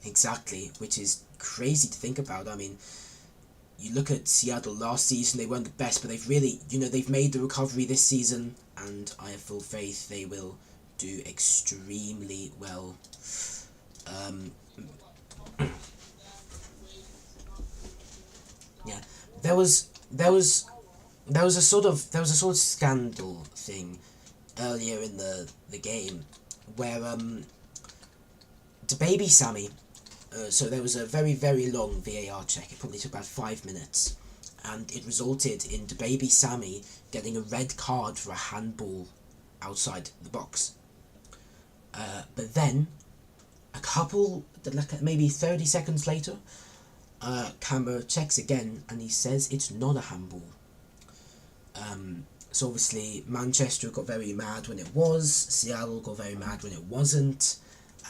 Exactly, which is crazy to think about. I mean, you look at Seattle last season, they weren't the best, but they've really, they've made the recovery this season, and I have full faith they will do extremely well. Yeah, there was a sort of scandal thing earlier in the game where the baby Sammy. So there was a very, very long VAR check. It probably took about 5 minutes. And it resulted in the baby Sammy getting a red card for a handball outside the box. But then, maybe 30 seconds later, Camber checks again and he says it's not a handball. So obviously Manchester got very mad when it was, Seattle got very mad when it wasn't,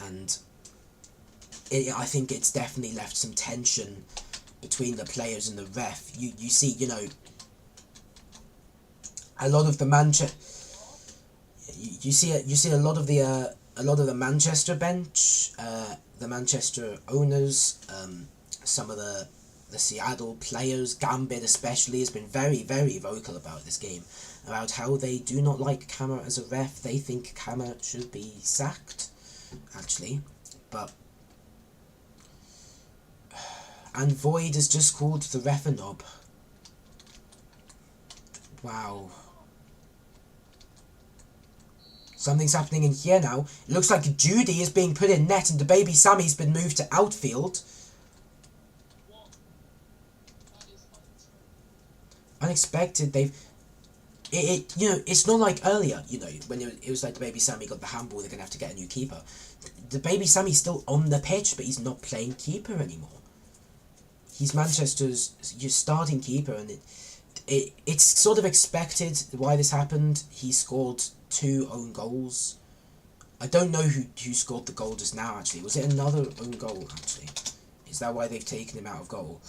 and I think it's definitely left some tension between the players and the ref. You see, a lot of the you see a lot of the Manchester bench, the Manchester owners, some of the Seattle players, Gambit especially, has been very, very vocal about this game, about how they do not like Kammer as a ref. They think Kammer should be sacked, actually, but... And Void has just called the ref a knob. Wow. Something's happening in here now. It looks like Judy is being put in net and the baby Sammy's been moved to outfield. Unexpected. It's not like earlier, when it was like the baby Sammy got the handball, they're going to have to get a new keeper. The baby Sammy's still on the pitch, but he's not playing keeper anymore. He's Manchester's starting keeper, and it's sort of expected why this happened. He scored 2 own goals. I don't know who scored the goal just now, actually. Was it another own goal, actually? Is that why they've taken him out of goal?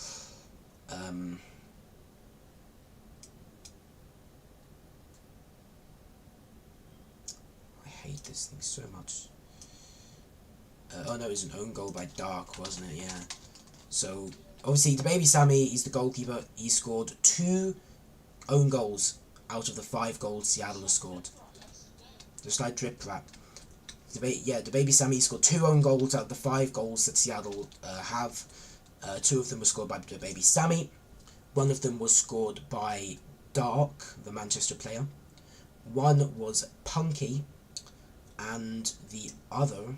this thing so much. Oh no, it was an own goal by Dark, wasn't it? Yeah. So, obviously, the baby Sammy, he's the goalkeeper. He scored 2 own goals out of the 5 goals Seattle has scored. Just like drip rap. The baby Sammy scored 2 own goals out of the 5 goals that Seattle have. 2 of them were scored by the baby Sammy. 1 of them was scored by Dark, the Manchester player. 1 was Punky, and the other,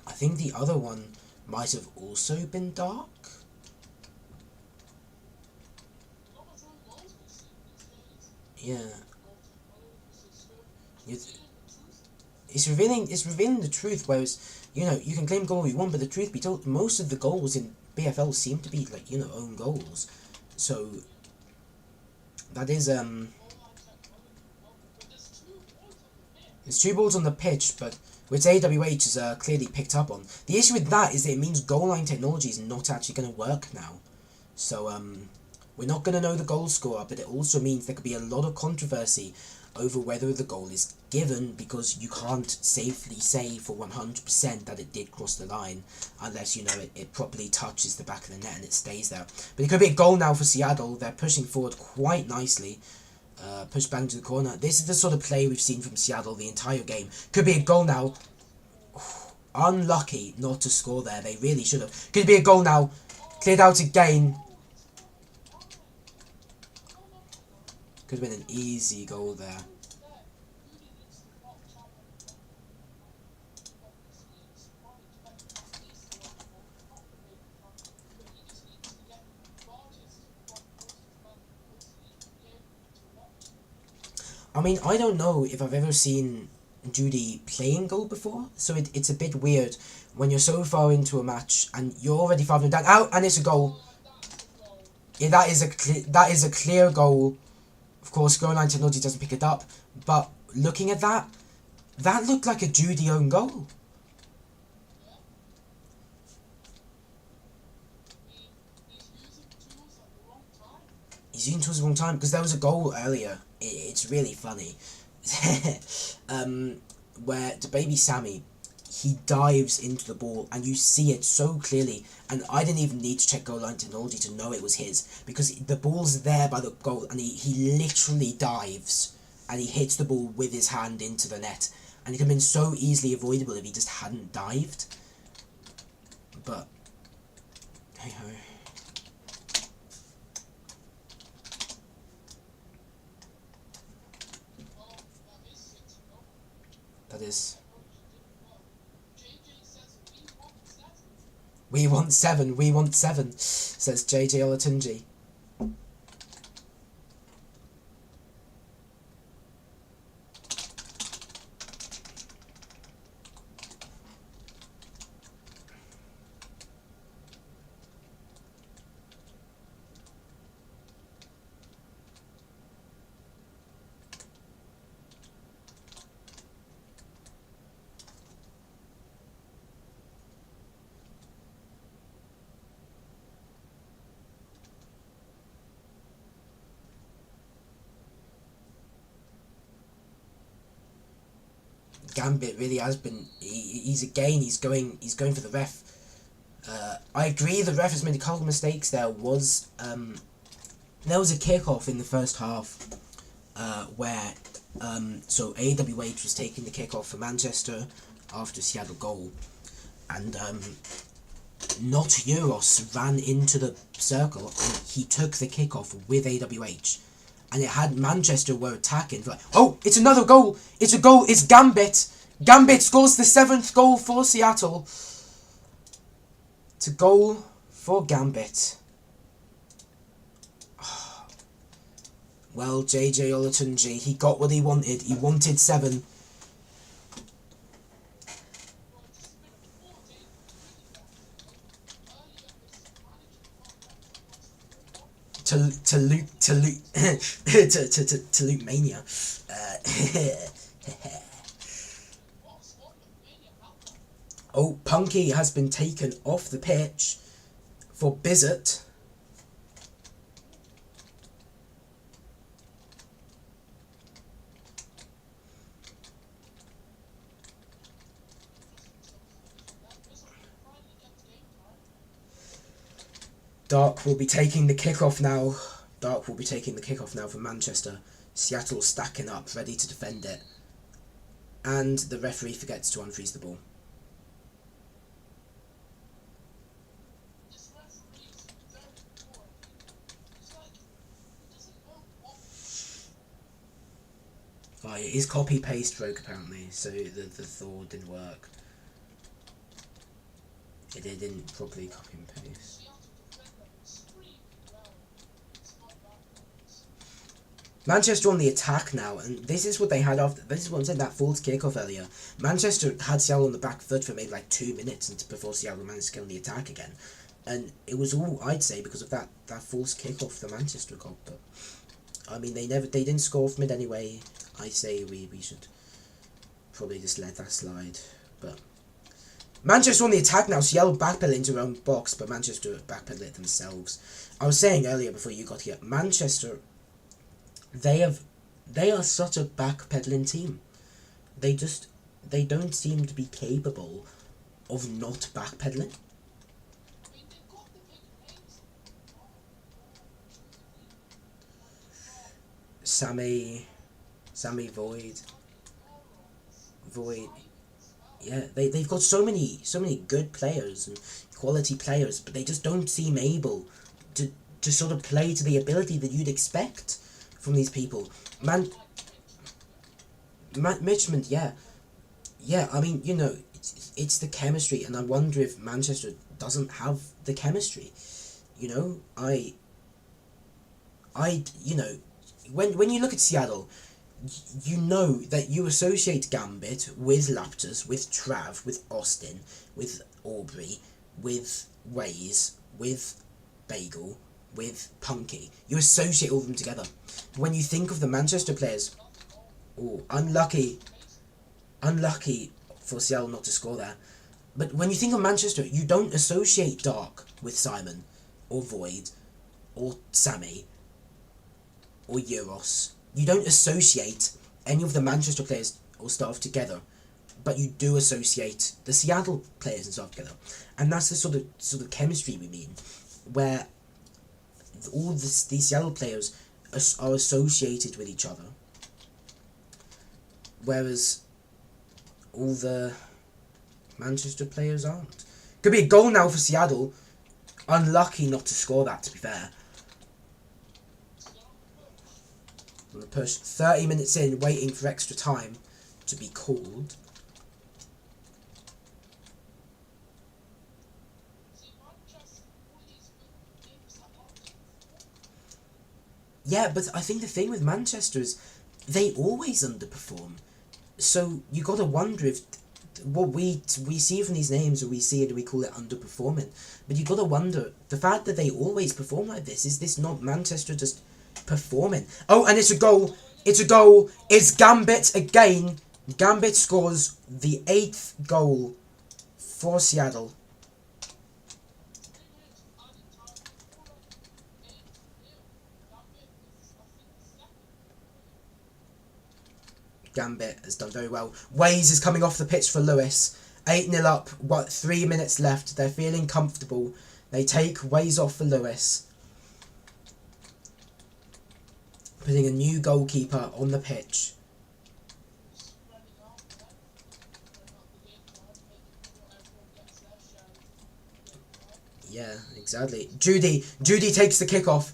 I think the other one might have also been Dark. Yeah. It's revealing the truth, whereas, you know, you can claim goal you want, but the truth be told, most of the goals in BFL seem to be, like, you know, own goals. So, that is, there's 2 balls on the pitch, but which AWH has clearly picked up on. The issue with that is that it means goal line technology is not actually going to work now. So, we're not going to know the goal scorer, but it also means there could be a lot of controversy over whether the goal is given, because you can't safely say for 100% that it did cross the line unless, you know, it properly touches the back of the net and it stays there. But it could be a goal now for Seattle. They're pushing forward quite nicely. Push back into the corner. This is the sort of play we've seen from Seattle the entire game. Could be a goal now. Unlucky not to score there. They really should have. Could be a goal now. Cleared out again. Could have been an easy goal there. I mean, I don't know if I've ever seen Judy playing goal before, so it's a bit weird when you're so far into a match and you're already 5-0 down. Out, and it's a goal. Yeah, that is a clear goal. Of course, goal line technology doesn't pick it up, but looking at that, that looked like a Judy own goal. He's using tools at the wrong time, because there was a goal earlier. It's really funny. Where the baby Sammy, he dives into the ball and you see it so clearly, and I didn't even need to check goal line technology to know it was his, because the ball's there by the goal and he literally dives and he hits the ball with his hand into the net, and it could have been so easily avoidable if he just hadn't dived. But hey ho. That is. We want 7, says JJ Olatunji. Gambit really has been. He's going for the ref. I agree. The ref has made a couple of mistakes. There was a kickoff in the first half, where so AWH was taking the kickoff for Manchester after Seattle goal, and Not Euros ran into the circle and he took the kickoff with AWH. And it had Manchester were attacking. Like, oh, it's another goal. It's a goal. It's Gambit. Gambit scores the 7th goal for Seattle. It's a goal for Gambit. Well, JJ Olatunji, he got what he wanted. He wanted 7. To Luke Mania. Oh, Punky has been taken off the pitch for Bizzet. Dark will be taking the kickoff now. Dark will be taking the kickoff now for Manchester. Seattle stacking up, ready to defend it. And the referee forgets to unfreeze the ball. This referee is very poor. It's like, he doesn't know what. Oh, his copy-paste broke apparently, so the Thor didn't work. It didn't properly copy and paste. Seattle defender extremely well. It's not that. Manchester on the attack now, and this is what they had after. This is what I said, that false kickoff earlier. Manchester had Seattle on the back foot for maybe like 2 minutes before Seattle managed to get on the attack again, and it was all, I'd say, because of that false kickoff that Manchester got. But I mean, they didn't score from it anyway. I say we should probably just let that slide. But Manchester on the attack now. Seattle backpedal into their own box, but Manchester backpedal it themselves. I was saying earlier before you got here, Manchester. They are such a backpedaling team. They don't seem to be capable of not backpedaling. I mean, they've got the big names. Sammy Void. Yeah, they've got so many good players and quality players, but they just don't seem able to sort of play to the ability that you'd expect from these people. Mitchman, yeah. I mean, you know, it's the chemistry, and I wonder if Manchester doesn't have the chemistry. You know, you know, when you look at Seattle, you know that you associate Gambit with Laptors, with Trav, with Austin, with Aubrey, with Waze, with Bagel, with Punky. You associate all of them together. When you think of the Manchester players, unlucky for Seattle not to score there. But when you think of Manchester, you don't associate Dark with Simon, or Void, or Sammy, or Euros. You don't associate any of the Manchester players or staff together, but you do associate the Seattle players and staff together. And that's the sort of chemistry we mean, where all these Seattle players are associated with each other, whereas all the Manchester players aren't. Could be a goal now for Seattle. Unlucky not to score that, to be fair. On the push, 30 minutes in, waiting for extra time to be called. Yeah, but I think the thing with Manchester is they always underperform. So you got to wonder if what we see from these names, or we see it, and we call it underperforming. But you got to wonder, the fact that they always perform like this, is this not Manchester just performing? Oh, and it's a goal. It's a goal. It's Gambit again. Gambit scores the 8th goal for Seattle. Gambit has done very well. Waze is coming off the pitch for Lewis. 8-0 up. 3 minutes left. They're feeling comfortable. They take Waze off for Lewis, putting a new goalkeeper on the pitch. Yeah, exactly. Judy takes the kickoff.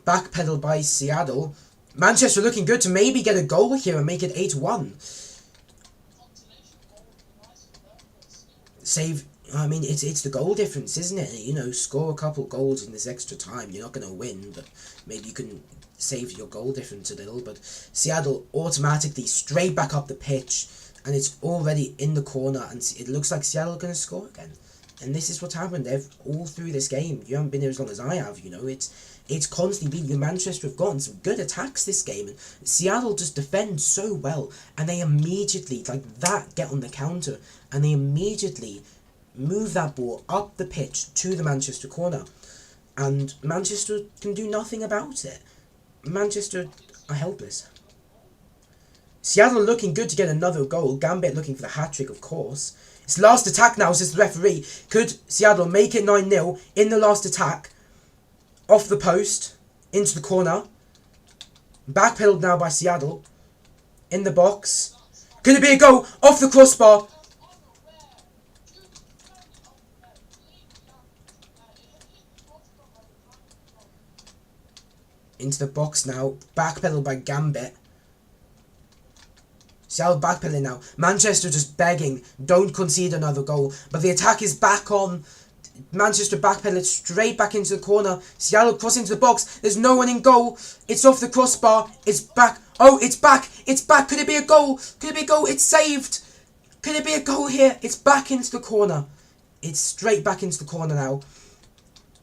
Backpedal by Seattle. Manchester looking good to maybe get a goal here and make it 8-1. Save. I mean, it's the goal difference, isn't it? You know, score a couple goals in this extra time. You're not going to win, but maybe you can save your goal difference a little. But Seattle automatically straight back up the pitch, and it's already in the corner, and it looks like Seattle are going to score again. And this is what's happened. They've all through this game. You haven't been here as long as I have. You know, it's constantly been. Manchester have gotten some good attacks this game, and Seattle just defend so well, and they immediately, like that, get on the counter, and they immediately move that ball up the pitch to the Manchester corner, and Manchester can do nothing about it. Manchester are helpless. Seattle looking good to get another goal. Gambit looking for the hat-trick, of course. It's last attack now, says the referee. Could Seattle make it 9-0 in the last attack? off the post, into the corner. Backpedaled now by Seattle. In the box. Could it be a goal? Off the crossbar. Into the box now. Backpedaled by Gambit. Seattle backpedaling now. Manchester just begging. Don't concede another goal. But the attack is back on. Manchester backpedaling straight back into the corner. Seattle crossing into the box. There's no one in goal. It's off the crossbar. It's back. Oh, it's back. It's back. Could it be a goal? Could it be a goal? It's saved. Could it be a goal here? It's back into the corner. It's straight back into the corner now.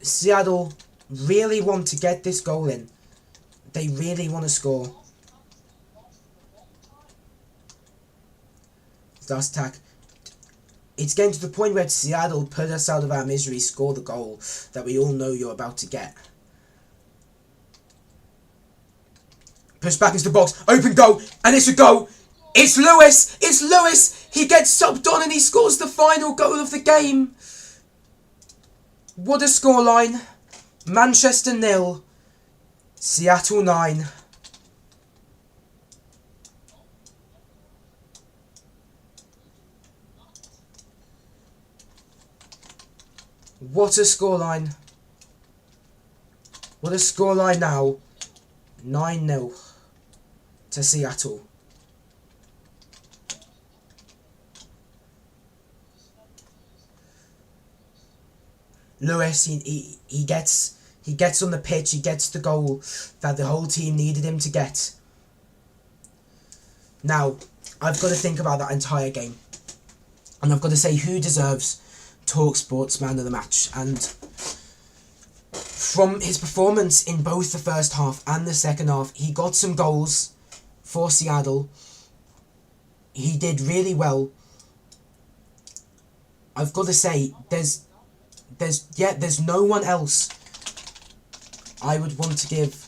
Seattle really want to get this goal in. They really want to score. Last attack. It's getting to the point where Seattle put us out of our misery, score the goal that we all know you're about to get. Push back into the box, open goal, and it's a goal. It's Lewis! It's Lewis! He gets subbed on and he scores the final goal of the game. What a scoreline. Manchester 0, Seattle 9. What a scoreline. What a scoreline now. 9-0 to Seattle. Lewis, he gets on the pitch, he gets the goal that the whole team needed him to get. Now, I've got to think about that entire game. And I've got to say who deserves TalkSports Man of the Match. And from his performance in both the first half and the second half, he got some goals for Seattle. He did really well. I've got to say, there's no one else I would want to give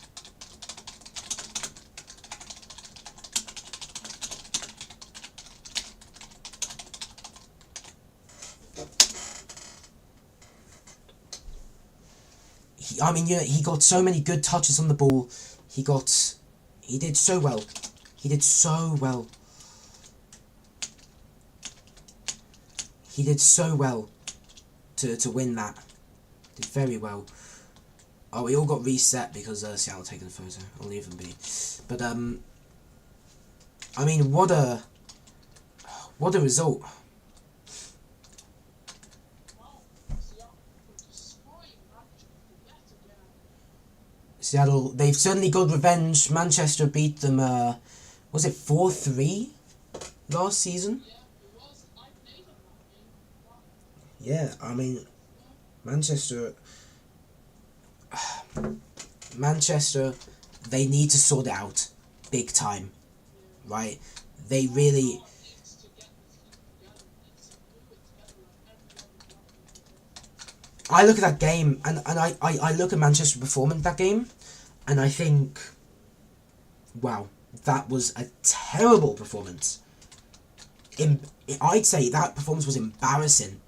he got so many good touches on the ball. He did so well. He did so well. He did so well to win that. Did very well. Oh, we all got reset because Seattle taking the photo. I'll leave them be. But I mean, what a result. Seattle, they've certainly got revenge. Manchester beat them, was it 4-3 last season? Yeah, I mean, Manchester, they need to sort it out big time, right? They really... I look at that game, and I look at Manchester's performance that game, and I think, wow, that was a terrible performance. I'd say that performance was embarrassing.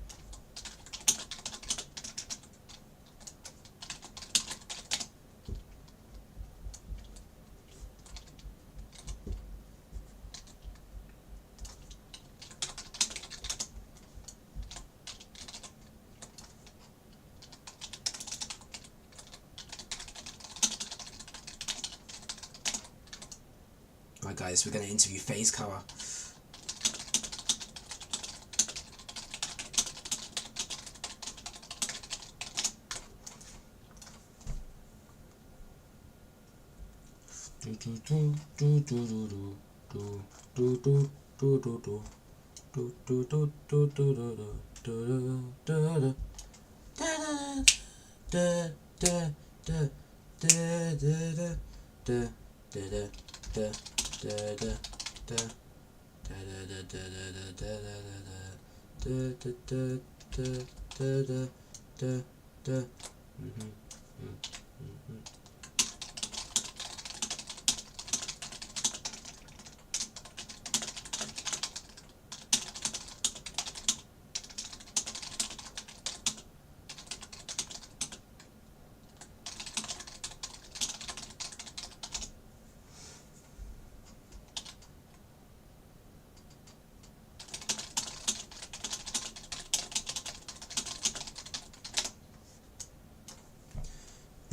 Right, guys, we're going to interview FaZe Kara.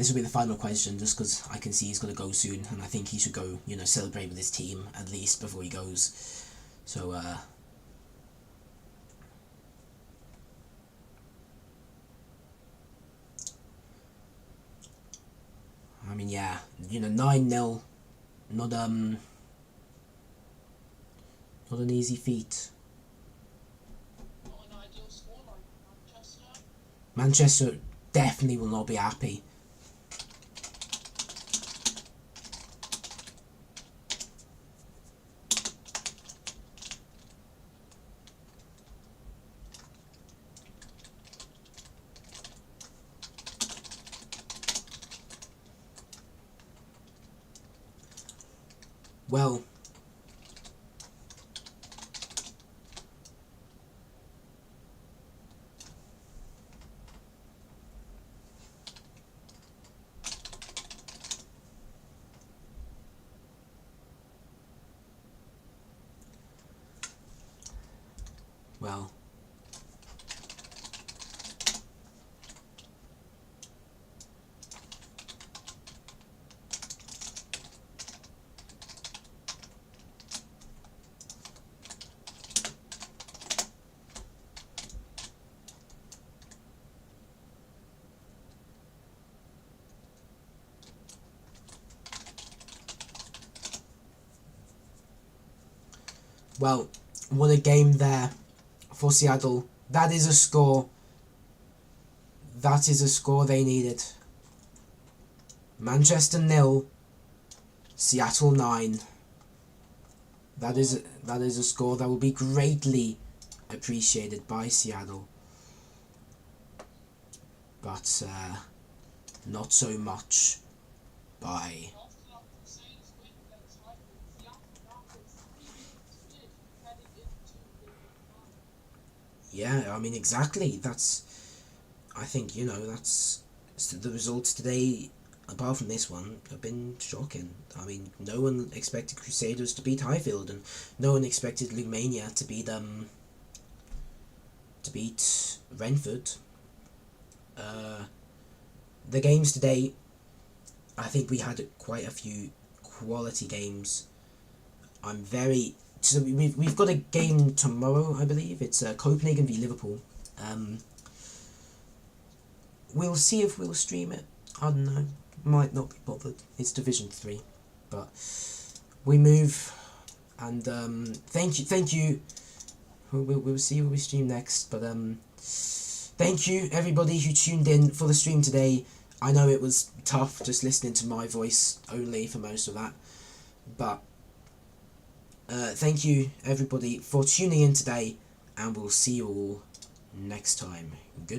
this will be the final question, just because I can see he's going to go soon, and I think he should go, celebrate with his team, at least, before he goes. So, I mean, yeah, 9-0, not an easy feat. Not an ideal scoreline for Manchester. Manchester definitely will not be happy. Well, well, well, what a game there for Seattle. That is a score. That is a score they needed. Manchester 0, Seattle 9. That is a score that will be greatly appreciated by Seattle, but not so much by. After that Crusaders win against Highfield, Seattle now got 3 weeks cleared heading into the final. Yeah, I mean, exactly. I think that's the results today. Apart from this one, have been shocking. I mean, no one expected Crusaders to beat Highfield, and no one expected Lumania to beat Renford. The games today, I think we had quite a few quality games. So we've got a game tomorrow, I believe. It's Copenhagen v Liverpool. We'll see if we'll stream it. I don't know. Might not be bothered. It's Division 3, but we move. And thank you. We'll see what we stream next. But thank you everybody who tuned in for the stream today. I know it was tough just listening to my voice only for most of that, but thank you everybody for tuning in today, and we'll see you all next time. Good.